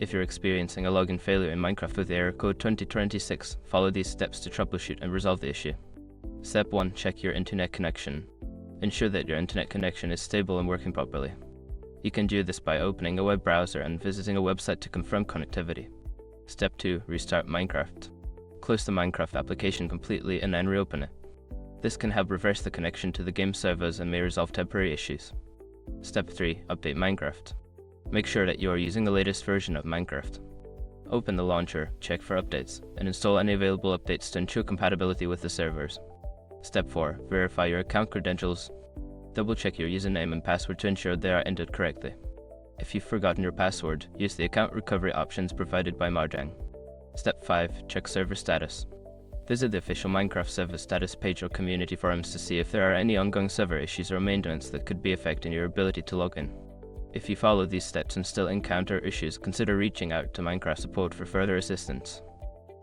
If you're experiencing a login failure in Minecraft with error code 2026, follow these steps to troubleshoot and resolve the issue. Step 1. Check your internet connection. Ensure that your internet connection is stable and working properly. You can do this by opening a web browser and visiting a website to confirm connectivity. Step 2. Restart Minecraft. Close the Minecraft application completely and then reopen it. This can help reverse the connection to the game servers and may resolve temporary issues. Step 3. Update Minecraft. Make sure that you are using the latest version of Minecraft. Open the launcher, check for updates, and install any available updates to ensure compatibility with the servers. Step 4. Verify your account credentials. Double-check your username and password to ensure they are entered correctly. If you've forgotten your password, use the account recovery options provided by Mojang. Step 5. Check server status. Visit the official Minecraft server status page or community forums to see if there are any ongoing server issues or maintenance that could be affecting your ability to log in. If you follow these steps and still encounter issues, consider reaching out to Minecraft support for further assistance.